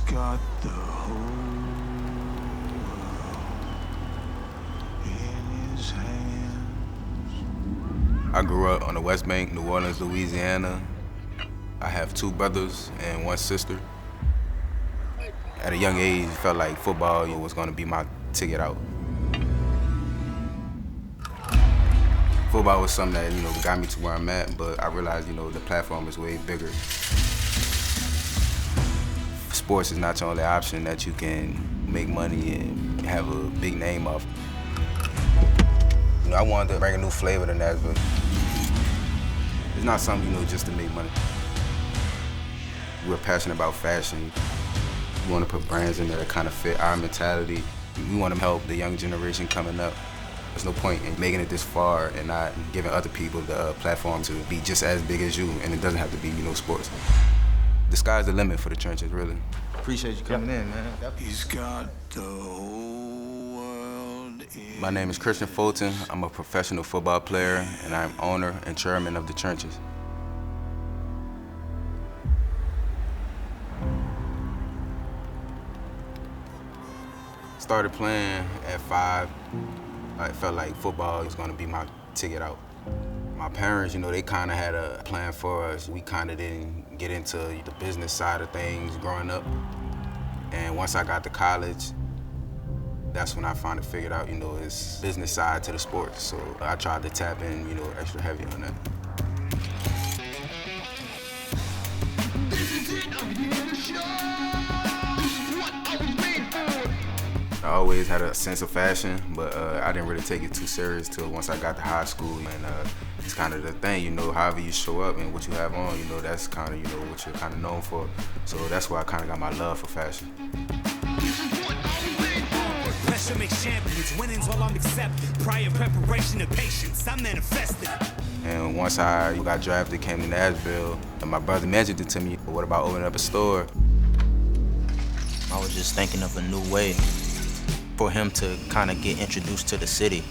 got the whole world in his hands. I grew up on the West Bank, New Orleans, Louisiana. I have 2 brothers and 1 sister. At a young age, I felt like football was going to be my ticket out. Football was something that, got me to where I'm at, but I realized, the platform is way bigger. Sports is not your only option that you can make money and have a big name off. I wanted to bring a new flavor to Nashville. It's not something, just to make money. We're passionate about fashion. We want to put brands in there that kind of fit our mentality. We want to help the young generation coming up. There's no point in making it this far and not giving other people the platform to be just as big as you, and it doesn't have to be, sports. The sky's the limit for the trenches, really. Appreciate you coming in, man. He's got the whole world in. My name is Kristian Fulton. I'm a professional football player, and I'm owner and chairman of the trenches. Started playing at 5. I felt like football was gonna be my ticket out. My parents, they kind of had a plan for us. We kind of didn't get into the business side of things growing up. And once I got to college, that's when I finally figured out, it's business side to the sport. So I tried to tap in, extra heavy on that. I always had a sense of fashion, but I didn't really take it too serious till once I got to high school. And it's kind of the thing, however you show up and what you have on, that's kind of, what you're kind of known for. So that's where I kind of got my love for fashion. Pressure makes champions, winning's all I'm accepting. Prior preparation and patience, I'm manifesting. And once I got drafted, came to Nashville, and my brother mentioned it to me, what about opening up a store? I was just thinking of a new way for him to kind of get introduced to the city.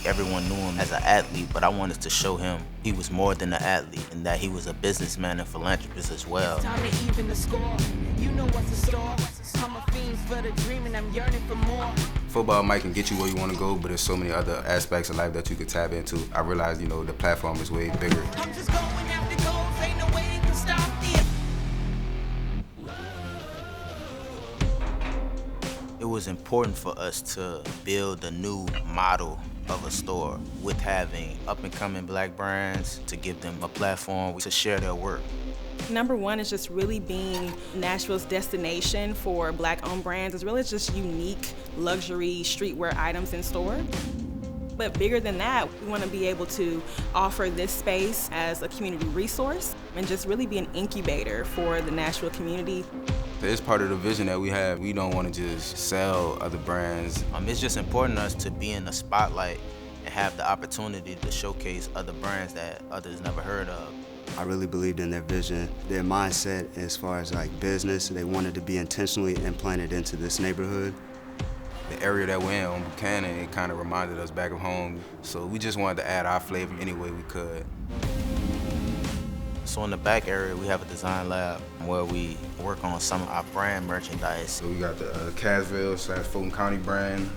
Everyone knew him as an athlete, but I wanted to show him he was more than an athlete and that he was a businessman and philanthropist as well. Time to even the score. You know what's in store. I'm a fiend for the dream and I'm yearning for more. Football might can get you where you want to go, but there's so many other aspects of life that you could tap into. I realized, the platform is way bigger. I'm just going after goals, ain't no way they can stop this. It was important for us to build a new model of a store with having up-and-coming black brands to give them a platform to share their work. Number one is just really being Nashville's destination for black-owned brands. It's really just unique luxury streetwear items in store. But bigger than that, we want to be able to offer this space as a community resource and just really be an incubator for the Nashville community. It's part of the vision that we have. We don't want to just sell other brands. It's just important to us to be in the spotlight and have the opportunity to showcase other brands that others never heard of. I really believed in their vision, their mindset as far as like business. They wanted to be intentionally implanted into this neighborhood. The area that we're in on Buchanan, it kind of reminded us back of home. So we just wanted to add our flavor any way we could. So in the back area, we have a design lab where we work on some of our brand merchandise. So we got the Casville/Fulton County brand.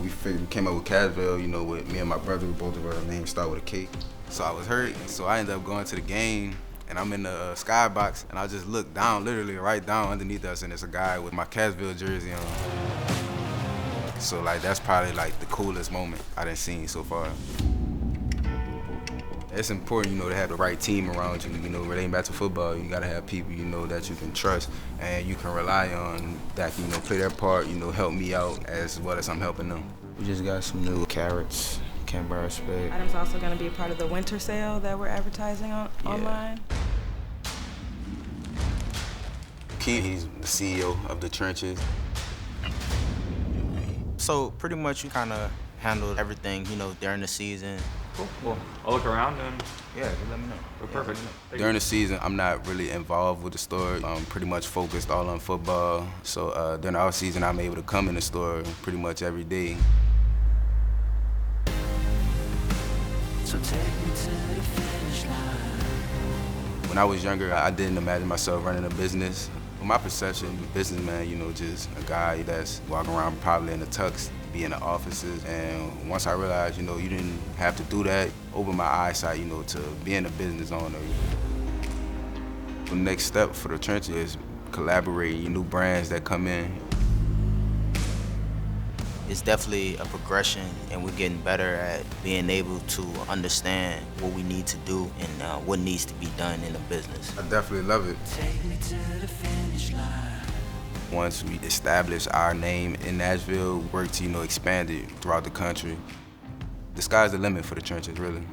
We came up with Casville, with me and my brother, both of our names start with a K. So I was hurt, so I ended up going to the game, and I'm in the skybox, and I just looked down, literally right down underneath us, and there's a guy with my Casville jersey on. So that's probably the coolest moment I done seen so far. It's important, to have the right team around you. Relating back to football, you gotta have people that you can trust and you can rely on that can play their part, help me out as well as I'm helping them. We just got some new carrots, Canberra spec. Items also going to be a part of the winter sale that we're advertising online. Keith, he's the CEO of the trenches. So pretty much you kind of handled everything, during the season. Cool. Well, I'll look around and just let me know. we're perfect. During the season, I'm not really involved with the store. I'm pretty much focused all on football. So during the off season, I'm able to come in the store pretty much every day. So take me to the finish line. When I was younger, I didn't imagine myself running a business. My perception, businessman, you know, just a guy that's walking around probably in a tux, be in the offices. And once I realized, you know, you didn't have to do that, opened my eyesight, you know, to being a business owner. The next step for the trenches is collaborating, new brands that come in. It's definitely a progression, and we're getting better at being able to understand what we need to do and what needs to be done in the business. I definitely love it. Take me to the finish line. Once we establish our name in Nashville, work to, you know, expand it throughout the country. The sky's the limit for the trenches, really.